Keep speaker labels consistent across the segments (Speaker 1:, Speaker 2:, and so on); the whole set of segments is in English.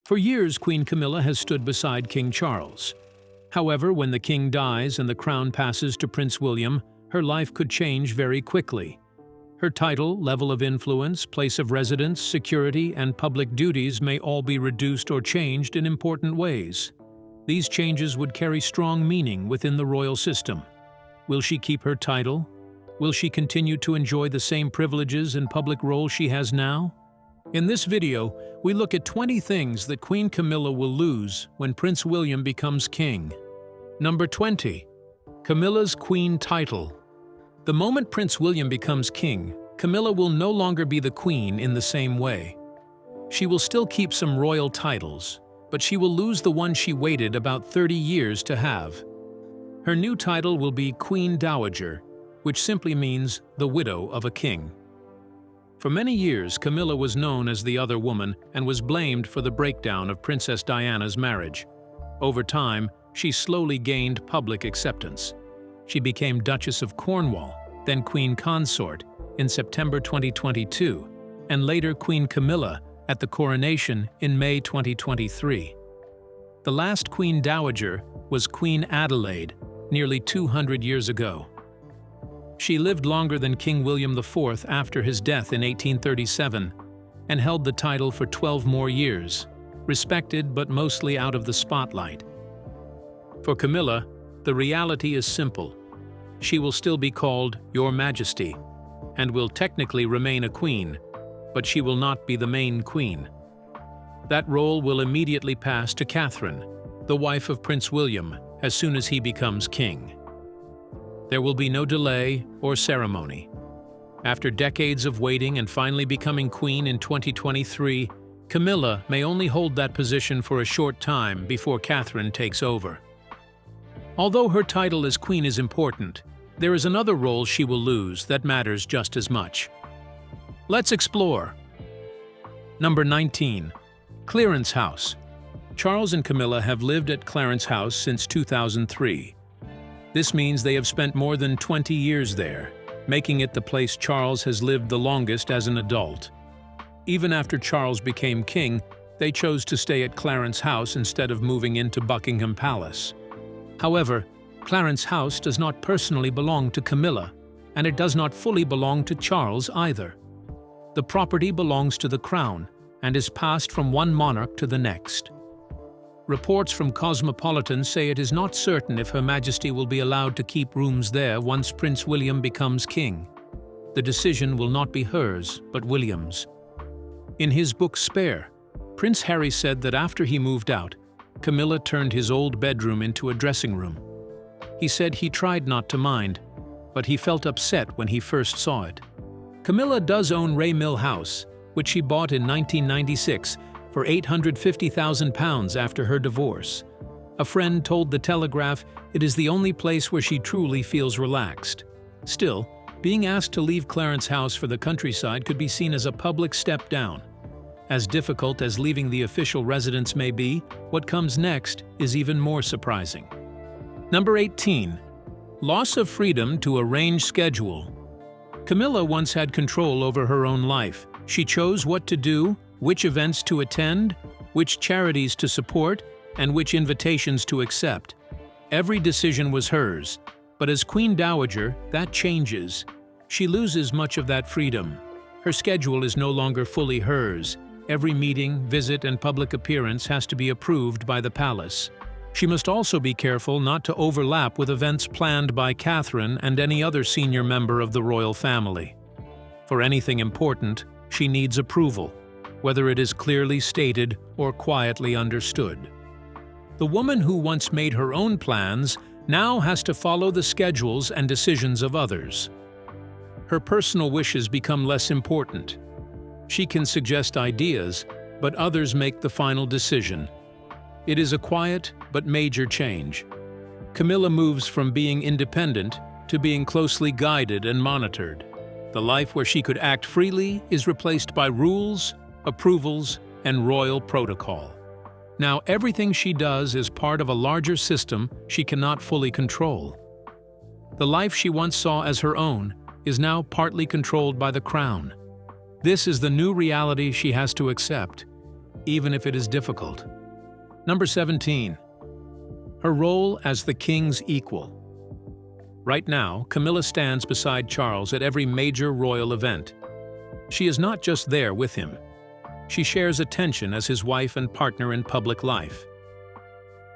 Speaker 1: For years, Queen Camilla has stood beside King Charles. However, when the king dies and the crown passes to Prince William, her life could change very quickly. Her title, level of influence, place of residence, security, and public duties may all be reduced or changed in important ways. These changes would carry strong meaning within the royal system. Will she keep her title? Will she continue to enjoy the same privileges and public role she has now? In this video, we look at 20 things that Queen Camilla will lose when Prince William becomes king. Number 20. Camilla's queen title. The moment Prince William becomes king, Camilla will no longer be the queen in the same way. She will still keep some royal titles, but she will lose the one she waited about 30 years to have. Her new title will be Queen Dowager, which simply means the widow of a king. For many years, Camilla was known as the other woman and was blamed for the breakdown of Princess Diana's marriage. Over time, she slowly gained public acceptance. She became Duchess of Cornwall, then Queen Consort, in September 2022, and later Queen Camilla at the coronation in May 2023. The last Queen Dowager was Queen Adelaide, nearly 200 years ago. She lived longer than King William IV after his death in 1837 and held the title for 12 more years, respected but mostly out of the spotlight. For Camilla, the reality is simple. She will still be called Your Majesty and will technically remain a queen, but she will not be the main queen. That role will immediately pass to Catherine, the wife of Prince William, as soon as he becomes king. There will be no delay or ceremony. After decades of waiting and finally becoming queen in 2023, Camilla may only hold that position for a short time before Catherine takes over. Although her title as queen is important, there is another role she will lose that matters just as much. Let's explore. Number 19. Clarence House. Charles and Camilla have lived at Clarence House since 2003. This means they have spent more than 20 years there, making it the place Charles has lived the longest as an adult. Even after Charles became king, they chose to stay at Clarence House instead of moving into Buckingham Palace. However, Clarence House does not personally belong to Camilla, and it does not fully belong to Charles either. The property belongs to the crown and is passed from one monarch to the next. Reports from Cosmopolitan say it is not certain if Her Majesty will be allowed to keep rooms there once Prince William becomes king. The decision will not be hers, but William's. In his book Spare, Prince Harry said that after he moved out, Camilla turned his old bedroom into a dressing room. He said he tried not to mind, but he felt upset when he first saw it. Camilla does own Ray Mill House, which she bought in 1996 for £850,000 after her divorce. A friend told The Telegraph it is the only place where she truly feels relaxed. Still, being asked to leave Clarence House for the countryside could be seen as a public step down. As difficult as leaving the official residence may be, what comes next is even more surprising. Number 18. Loss of freedom to arrange schedule. Camilla once had control over her own life. She chose what to do, which events to attend, which charities to support, and which invitations to accept. Every decision was hers, but as Queen Dowager, that changes. She loses much of that freedom. Her schedule is no longer fully hers. Every meeting, visit, and public appearance has to be approved by the palace. She must also be careful not to overlap with events planned by Catherine and any other senior member of the royal family. For anything important, she needs approval, whether it is clearly stated or quietly understood. The woman who once made her own plans now has to follow the schedules and decisions of others. Her personal wishes become less important. She can suggest ideas, but others make the final decision. It is a quiet but major change. Camilla moves from being independent to being closely guided and monitored. The life where she could act freely is replaced by rules, approvals, and royal protocol. Now everything she does is part of a larger system she cannot fully control. The life she once saw as her own is now partly controlled by the crown. This is the new reality she has to accept. even if it is difficult. Number 17. Her role as the king's equal. Right now, Camilla stands beside Charles at every major royal event. She is not just there with him. She shares attention as his wife and partner in public life.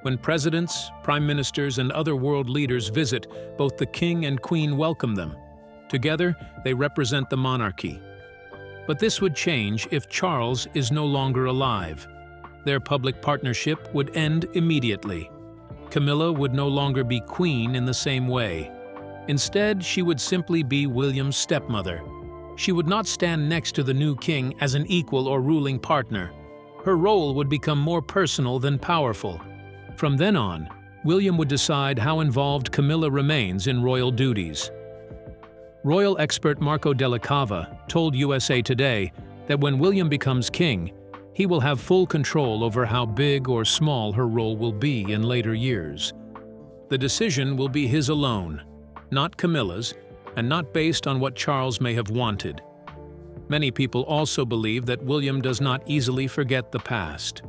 Speaker 1: When presidents, prime ministers, and other world leaders visit, both the king and queen welcome them. Together, they represent the monarchy. But this would change if Charles is no longer alive. Their public partnership would end immediately. Camilla would no longer be queen in the same way. Instead, she would simply be William's stepmother. She would not stand next to the new king as an equal or ruling partner. Her role would become more personal than powerful. From then on, William would decide how involved Camilla remains in royal duties. Royal expert Marco Della Cava told USA Today that when William becomes king, he will have full control over how big or small her role will be in later years. The decision will be his alone, not Camilla's, and not based on what Charles may have wanted. Many people also believe that William does not easily forget the past.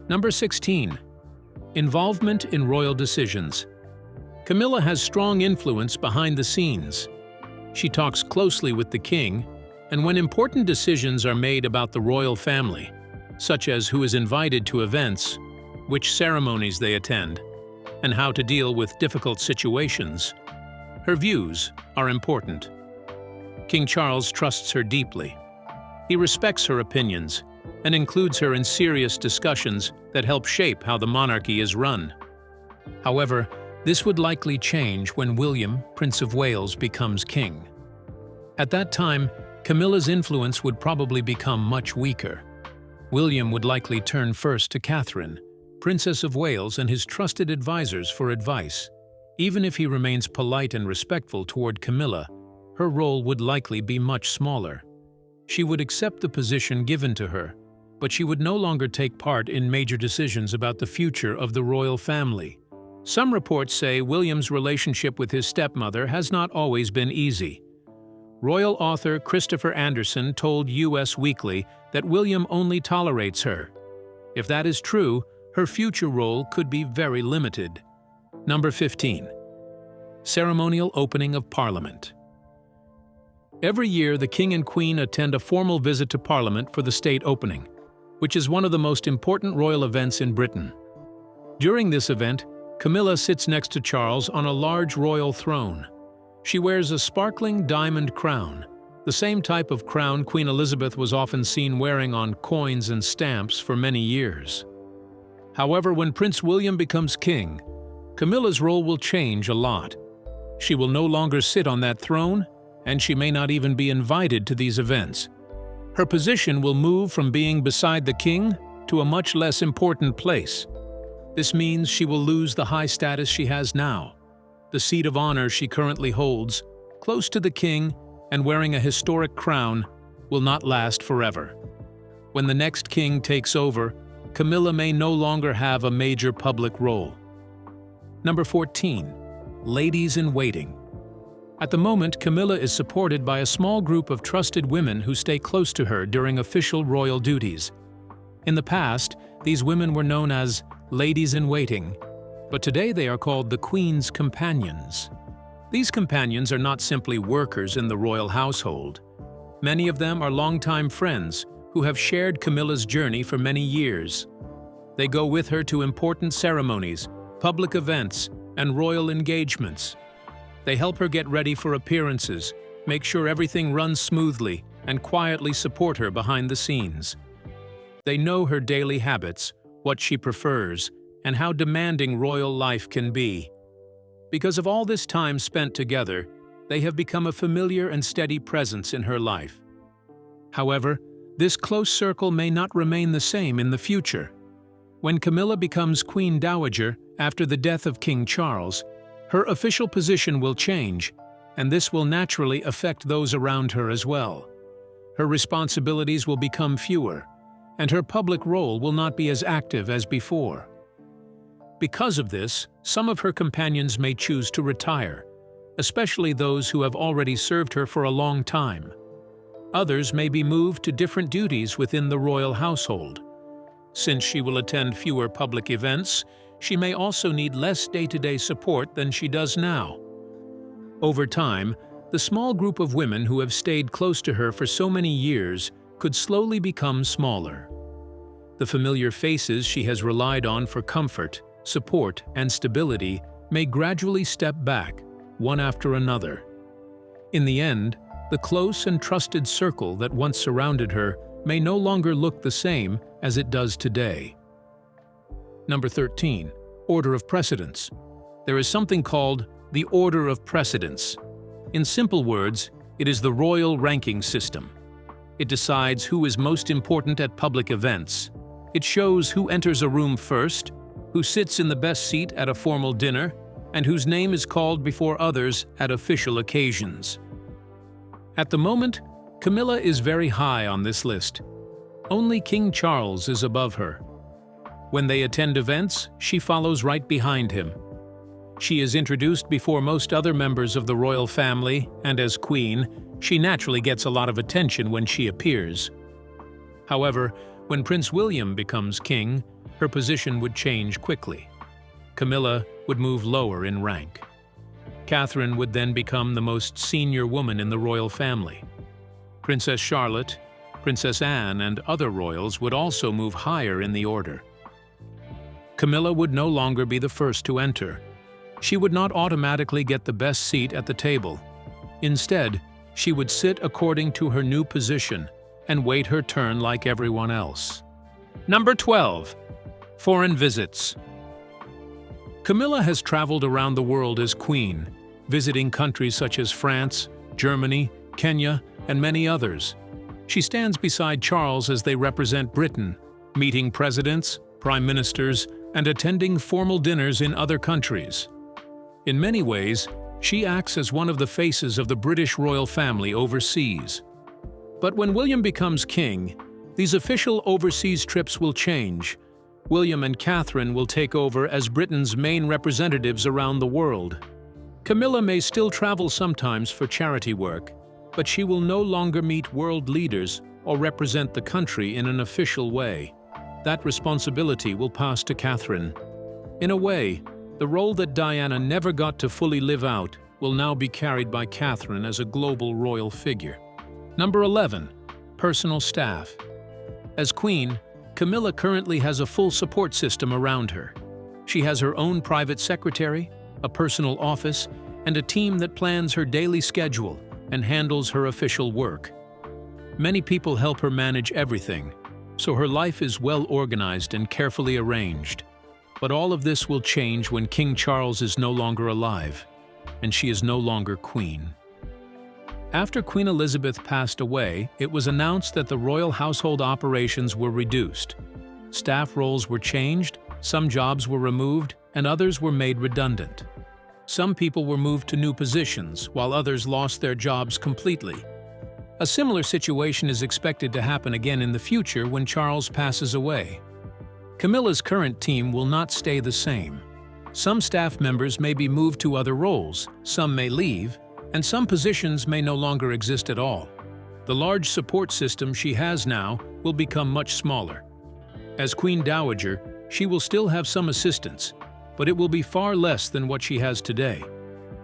Speaker 1: Number 16. Involvement in royal decisions. Camilla has strong influence behind the scenes. She talks closely with the king, and when important decisions are made about the royal family, such as who is invited to events, which ceremonies they attend, and how to deal with difficult situations, her views are important. King Charles trusts her deeply. He respects her opinions and includes her in serious discussions that help shape how the monarchy is run. However, this would likely change when William, Prince of Wales, becomes king. At that time, Camilla's influence would probably become much weaker. William would likely turn first to Catherine, Princess of Wales, and his trusted advisors for advice. Even if he remains polite and respectful toward Camilla, her role would likely be much smaller. She would accept the position given to her, but she would no longer take part in major decisions about the future of the royal family. Some reports say William's relationship with his stepmother has not always been easy. Royal author Christopher Anderson told US Weekly that William only tolerates her. If that is true, her future role could be very limited. Number 15. Ceremonial opening of Parliament. Every year, the King and Queen attend a formal visit to Parliament for the state opening, which is one of the most important royal events in Britain. During this event, Camilla sits next to Charles on a large royal throne. She wears a sparkling diamond crown, the same type of crown Queen Elizabeth was often seen wearing on coins and stamps for many years. However, when Prince William becomes king, Camilla's role will change a lot. She will no longer sit on that throne, and she may not even be invited to these events. Her position will move from being beside the king to a much less important place. This means she will lose the high status she has now. The seat of honor she currently holds, close to the king and wearing a historic crown, will not last forever. When the next king takes over, Camilla may no longer have a major public role. Number 14. Ladies-in-waiting. At the moment, Camilla is supported by a small group of trusted women who stay close to her during official royal duties. In the past, these women were known as ladies-in-waiting, but today they are called the Queen's companions. These companions are not simply workers in the royal household. Many of them are longtime friends who have shared Camilla's journey for many years. They go with her to important ceremonies, public events, and royal engagements. They help her get ready for appearances, make sure everything runs smoothly, and quietly support her behind the scenes. They know her daily habits, what she prefers, and how demanding royal life can be. Because of all this time spent together, they have become a familiar and steady presence in her life. However, this close circle may not remain the same in the future. When Camilla becomes Queen Dowager after the death of King Charles, her official position will change, and this will naturally affect those around her as well. Her responsibilities will become fewer, and her public role will not be as active as before. Because of this, some of her companions may choose to retire, especially those who have already served her for a long time. Others may be moved to different duties within the royal household, Since she will attend fewer public events, she may also need less day-to-day support than she does now. Over time, the small group of women who have stayed close to her for so many years could slowly become smaller. The familiar faces she has relied on for comfort, support, and stability may gradually step back, one after another. In the end, the close and trusted circle that once surrounded her may no longer look the same as it does today. Number 13. Order of precedence. There is something called the order of precedence. In simple words, it is the royal ranking system. It decides who is most important at public events. It shows who enters a room first, who sits in the best seat at a formal dinner, and whose name is called before others at official occasions. At the moment, Camilla is very high on this list. Only King Charles is above her. When they attend events, she follows right behind him. She is introduced before most other members of the royal family, and as queen, she naturally gets a lot of attention when she appears. However, when Prince William becomes king, her position would change quickly. Camilla would move lower in rank. Catherine would then become the most senior woman in the royal family. Princess Charlotte, Princess Anne, and other royals would also move higher in the order. Camilla would no longer be the first to enter. She would not automatically get the best seat at the table. Instead, she would sit according to her new position and wait her turn like everyone else. Number 12. Foreign visits. Camilla has traveled around the world as queen, visiting countries such as France, Germany, Kenya, and many others. She stands beside Charles as they represent Britain, meeting presidents, prime ministers, and attending formal dinners in other countries. In many ways, she acts as one of the faces of the British royal family overseas. But when William becomes king, these official overseas trips will change. William and Catherine will take over as Britain's main representatives around the world. Camilla may still travel sometimes for charity work, but she will no longer meet world leaders or represent the country in an official way. That responsibility will pass to Catherine. In a way, the role that Diana never got to fully live out will now be carried by Catherine as a global royal figure. Number 11. Personal staff. As queen, Camilla currently has a full support system around her. She has her own private secretary, a personal office, and a team that plans her daily schedule and handles her official work. Many people help her manage everything, so her life is well organized and carefully arranged. But all of this will change when King Charles is no longer alive, and she is no longer queen. After Queen Elizabeth passed away, it was announced that the royal household operations were reduced. Staff roles were changed, some jobs were removed, and others were made redundant. Some people were moved to new positions, while others lost their jobs completely. A similar situation is expected to happen again in the future when Charles passes away. Camilla's current team will not stay the same. Some staff members may be moved to other roles, some may leave, and some positions may no longer exist at all. The large support system she has now will become much smaller. As Queen Dowager, she will still have some assistance, but it will be far less than what she has today.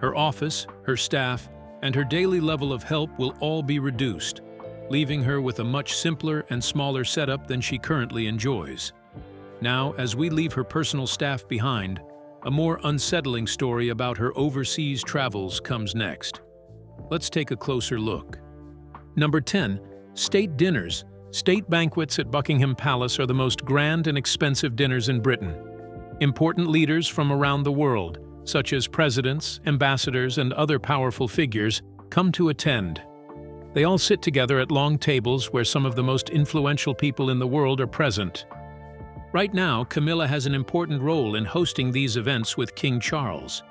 Speaker 1: Her office, her staff, and her daily level of help will all be reduced, leaving her with a much simpler and smaller setup than she currently enjoys. Now, as we leave her personal staff behind, a more unsettling story about her overseas travels comes next. Let's take a closer look. Number 10. State dinners. State banquets at Buckingham Palace are the most grand and expensive dinners in Britain. Important leaders from around the world, such as presidents, ambassadors, and other powerful figures, come to attend. They all sit together at long tables where some of the most influential people in the world are present. Right now, Camilla has an important role in hosting these events with King Charles.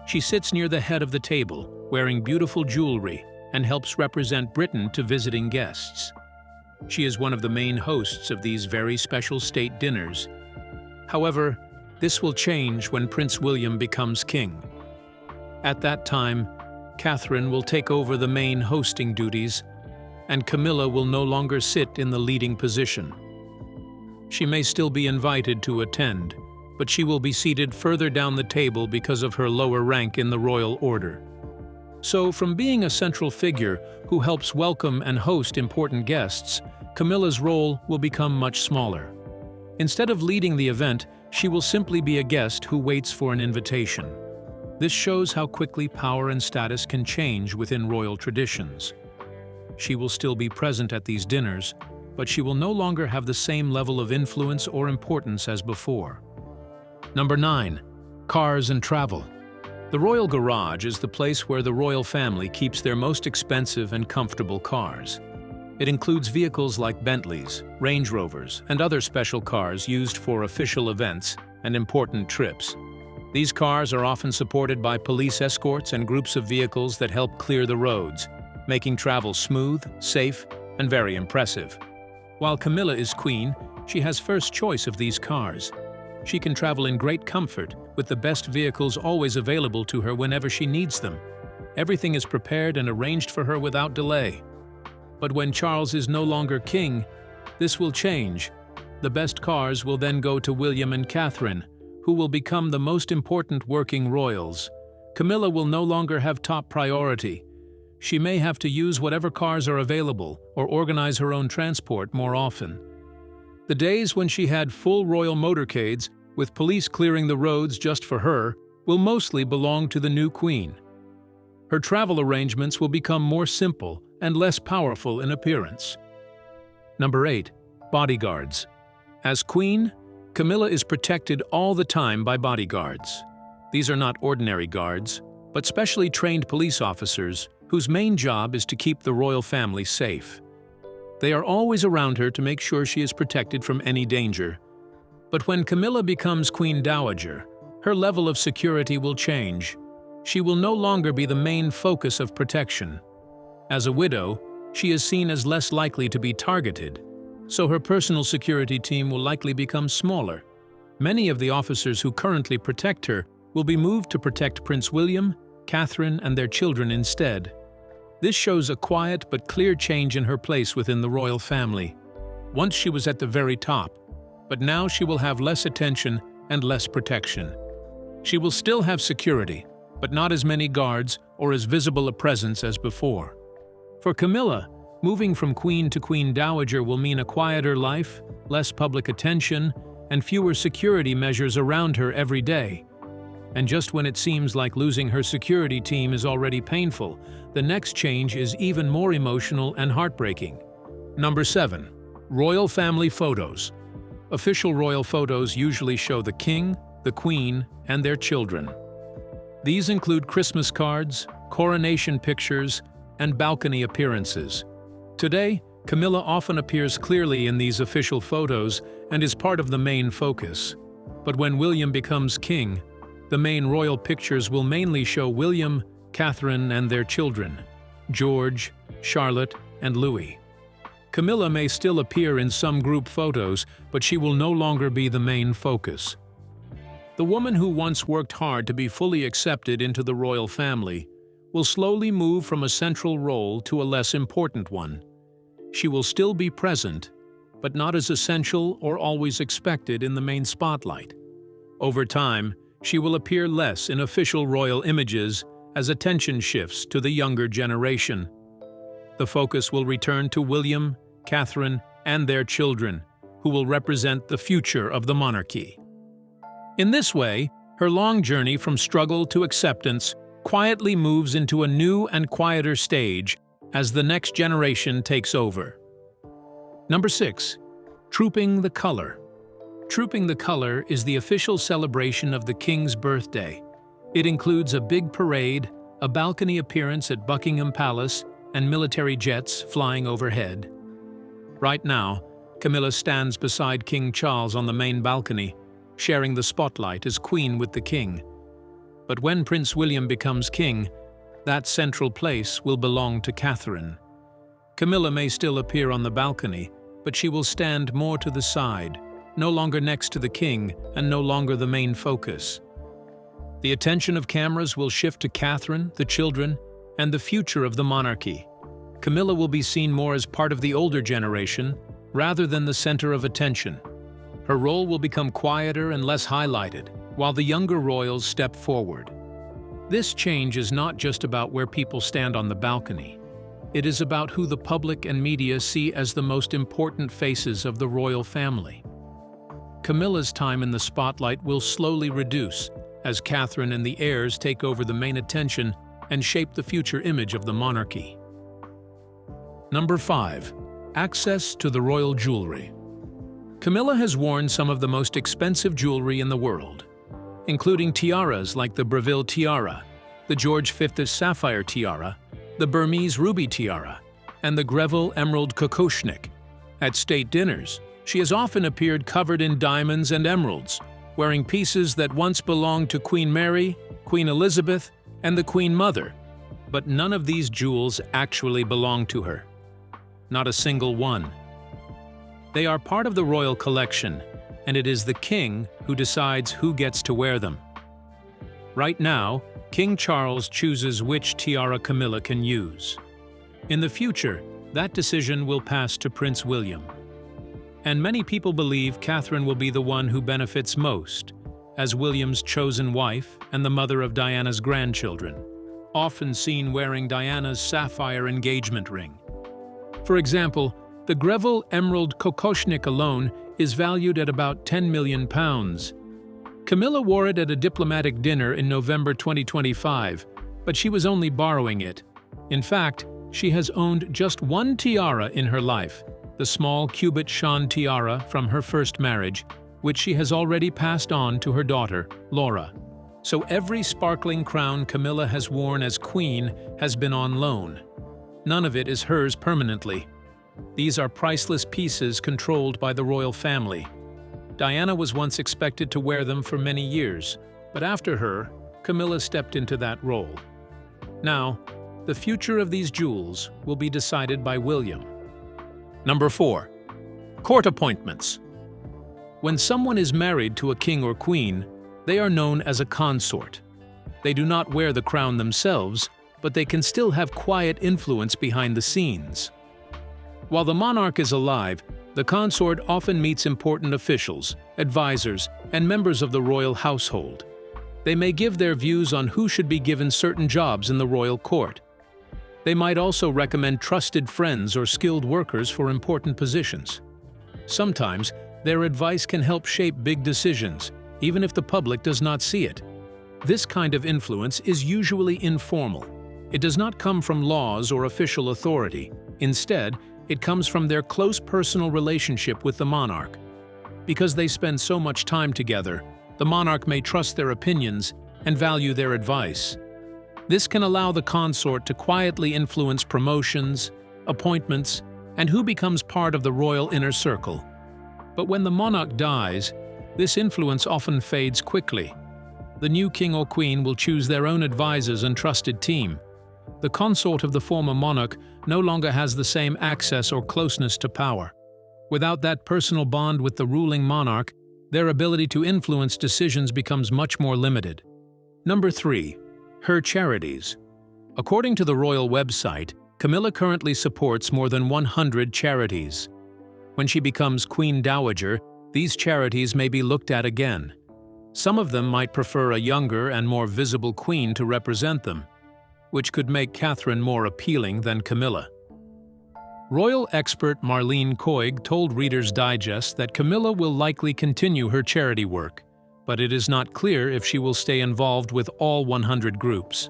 Speaker 1: She sits near the head of the table, wearing beautiful jewelry, and helps represent Britain to visiting guests. She is one of the main hosts of these very special state dinners. However, this will change when Prince William becomes king. At that time, Catherine will take over the main hosting duties, and Camilla will no longer sit in the leading position. She may still be invited to attend, but she will be seated further down the table because of her lower rank in the royal order. So, from being a central figure who helps welcome and host important guests, Camilla's role will become much smaller. Instead of leading the event, she will simply be a guest who waits for an invitation. This shows how quickly power and status can change within royal traditions. She will still be present at these dinners, but she will no longer have the same level of influence or importance as before. Number 9. Cars and travel. The royal garage is the place where the royal family keeps their most expensive and comfortable cars. It includes vehicles like Bentleys, Range Rovers, and other special cars used for official events and important trips. These cars are often supported by police escorts and groups of vehicles that help clear the roads, making travel smooth, safe, and very impressive. While Camilla is queen, she has first choice of these cars. She can travel in great comfort, with the best vehicles always available to her whenever she needs them. Everything is prepared and arranged for her without delay. But when Charles is no longer king, this will change. The best cars will then go to William and Catherine, who will become the most important working royals. Camilla will no longer have top priority. She may have to use whatever cars are available or organize her own transport more often. The days when she had full royal motorcades, with police clearing the roads just for her, will mostly belong to the new queen. Her travel arrangements will become more simple and less powerful in appearance. Number 8. Bodyguards. As queen, Camilla is protected all the time by bodyguards. These are not ordinary guards, but specially trained police officers whose main job is to keep the royal family safe. They are always around her to make sure she is protected from any danger. But when Camilla becomes Queen Dowager, her level of security will change. She will no longer be the main focus of protection. As a widow, she is seen as less likely to be targeted, so her personal security team will likely become smaller. Many of the officers who currently protect her will be moved to protect Prince William, Catherine, and their children instead. This shows a quiet but clear change in her place within the royal family. Once she was at the very top, but now she will have less attention and less protection. She will still have security, but not as many guards or as visible a presence as before. For Camilla, moving from queen to Queen Dowager will mean a quieter life, less public attention, and fewer security measures around her every day. And just when it seems like losing her security team is already painful, the next change is even more emotional and heartbreaking. Number 7. Royal family photos. Official royal photos usually show the king, the queen, and their children. These include Christmas cards, coronation pictures, and balcony appearances. Today, Camilla often appears clearly in these official photos and is part of the main focus. But when William becomes king, the main royal pictures will mainly show William, Catherine, and their children, George, Charlotte, and Louis. Camilla may still appear in some group photos, but she will no longer be the main focus. The woman who once worked hard to be fully accepted into the royal family will slowly move from a central role to a less important one. She will still be present, but not as essential or always expected in the main spotlight. Over time, she will appear less in official royal images as attention shifts to the younger generation. The focus will return to William, Catherine, and their children, who will represent the future of the monarchy. In this way, her long journey from struggle to acceptance quietly moves into a new and quieter stage as the next generation takes over. Number 6. Trooping the Color. Trooping the Color is the official celebration of the King's birthday. It includes a big parade, a balcony appearance at Buckingham Palace, and military jets flying overhead. Right now, Camilla stands beside King Charles on the main balcony, sharing the spotlight as queen with the king. But when Prince William becomes king, that central place will belong to Catherine. Camilla may still appear on the balcony, but she will stand more to the side, no longer next to the king and no longer the main focus. The attention of cameras will shift to Catherine, the children, and the future of the monarchy. Camilla will be seen more as part of the older generation rather than the center of attention. Her role will become quieter and less highlighted, while the younger royals step forward. This change is not just about where people stand on the balcony. It is about who the public and media see as the most important faces of the royal family. Camilla's time in the spotlight will slowly reduce as Catherine and the heirs take over the main attention and shape the future image of the monarchy. Number 5. Access to the royal jewelry. Camilla has worn some of the most expensive jewelry in the world, including tiaras like the Breville tiara, the George V sapphire tiara, the Burmese ruby tiara, and the Greville emerald kokoshnik. At state dinners, she has often appeared covered in diamonds and emeralds, wearing pieces that once belonged to Queen Mary, Queen Elizabeth, and the Queen Mother, but none of these jewels actually belong to her. Not a single one. They are part of the royal collection, and it is the king who decides who gets to wear them. Right now, King Charles chooses which tiara Camilla can use. In the future, that decision will pass to Prince William. And many people believe Catherine will be the one who benefits most, as William's chosen wife and the mother of Diana's grandchildren, often seen wearing Diana's sapphire engagement ring. For example, the Greville emerald kokoshnik alone is valued at about £10 million. Camilla wore it at a diplomatic dinner in November 2025, but she was only borrowing it. In fact, she has owned just one tiara in her life, the small cubit Shan tiara from her first marriage, which she has already passed on to her daughter, Laura. So every sparkling crown Camilla has worn as queen has been on loan. None of it is hers permanently. These are priceless pieces controlled by the royal family. Diana was once expected to wear them for many years, but after her, Camilla stepped into that role. Now, the future of these jewels will be decided by William. Number 4. Court appointments. When someone is married to a king or queen, they are known as a consort. They do not wear the crown themselves, but they can still have quiet influence behind the scenes. While the monarch is alive, the consort often meets important officials, advisors, and members of the royal household. They may give their views on who should be given certain jobs in the royal court. They might also recommend trusted friends or skilled workers for important positions. Sometimes, their advice can help shape big decisions, even if the public does not see it. This kind of influence is usually informal. It does not come from laws or official authority. Instead, it comes from their close personal relationship with the monarch. Because they spend so much time together, the monarch may trust their opinions and value their advice. This can allow the consort to quietly influence promotions, appointments, and who becomes part of the royal inner circle. But when the monarch dies, this influence often fades quickly. The new king or queen will choose their own advisors and trusted team. The consort of the former monarch no longer has the same access or closeness to power. Without that personal bond with the ruling monarch, their ability to influence decisions becomes much more limited. Number 3. Her charities. According to the royal website, Camilla currently supports more than 100 charities. When she becomes Queen Dowager, these charities may be looked at again. Some of them might prefer a younger and more visible queen to represent them, which could make Catherine more appealing than Camilla. Royal expert Marlene Coig told Reader's Digest that Camilla will likely continue her charity work, but it is not clear if she will stay involved with all 100 groups.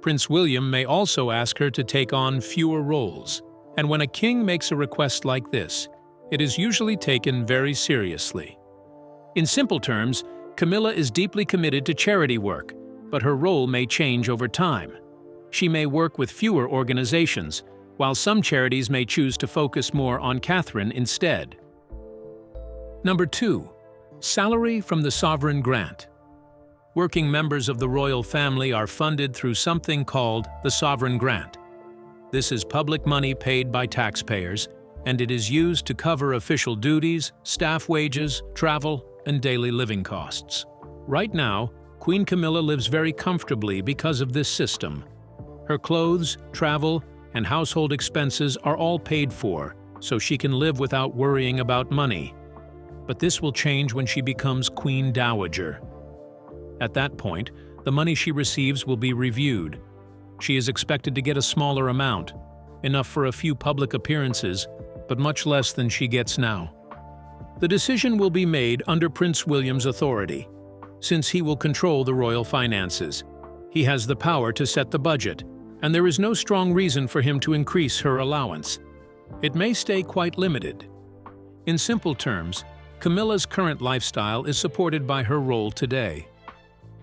Speaker 1: Prince William may also ask her to take on fewer roles, and when a king makes a request like this, it is usually taken very seriously. In simple terms, Camilla is deeply committed to charity work, but her role may change over time. She may work with fewer organizations, while some charities may choose to focus more on Catherine instead. Number 2. Salary from the sovereign grant. Working members of the royal family are funded through something called the sovereign grant. This is public money paid by taxpayers, and it is used to cover official duties, staff wages, travel, and daily living costs. Right now, Queen Camilla lives very comfortably because of this system. Her clothes, travel, and household expenses are all paid for, so she can live without worrying about money. but this will change when she becomes Queen Dowager. At that point, the money she receives will be reviewed. She is expected to get a smaller amount, enough for a few public appearances, but much less than she gets now. The decision will be made under Prince William's authority. Since he will control the royal finances, he has the power to set the budget, and there is no strong reason for him to increase her allowance. It may stay quite limited. In simple terms, Camilla's current lifestyle is supported by her role today.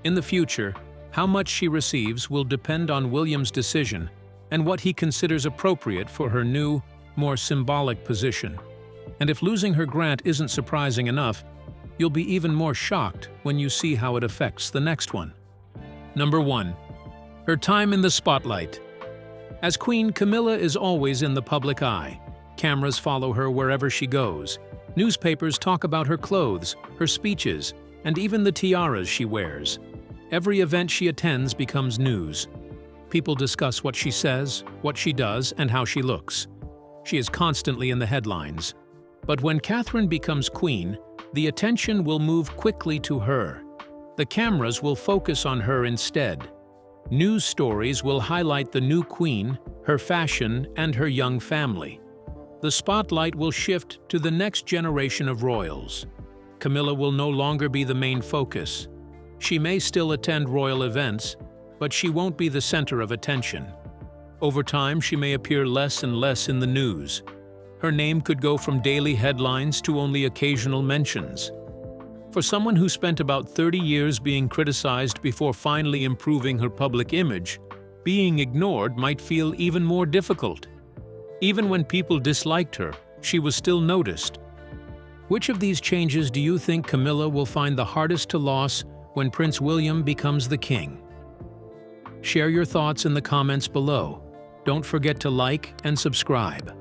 Speaker 1: In the future, how much she receives will depend on William's decision and what he considers appropriate for her new, more symbolic position. And if losing her grant isn't surprising enough, you'll be even more shocked when you see how it affects the next one. Number 1. Her time in the spotlight. As Queen, Camilla is always in the public eye. Cameras follow her wherever she goes. Newspapers talk about her clothes, her speeches, and even the tiaras she wears. Every event she attends becomes news. People discuss what she says, what she does, and how she looks. She is constantly in the headlines. But when Catherine becomes queen, the attention will move quickly to her. The cameras will focus on her instead. News stories will highlight the new queen, her fashion, and her young family. The spotlight will shift to the next generation of royals. Camilla will no longer be the main focus. She may still attend royal events, but she won't be the center of attention. Over time, she may appear less and less in the news. Her name could go from daily headlines to only occasional mentions. For someone who spent about 30 years being criticized before finally improving her public image, being ignored might feel even more difficult. Even when people disliked her, she was still noticed. Which of these changes do you think Camilla will find the hardest to lose when Prince William becomes the king? Share your thoughts in the comments below. Don't forget to like and subscribe.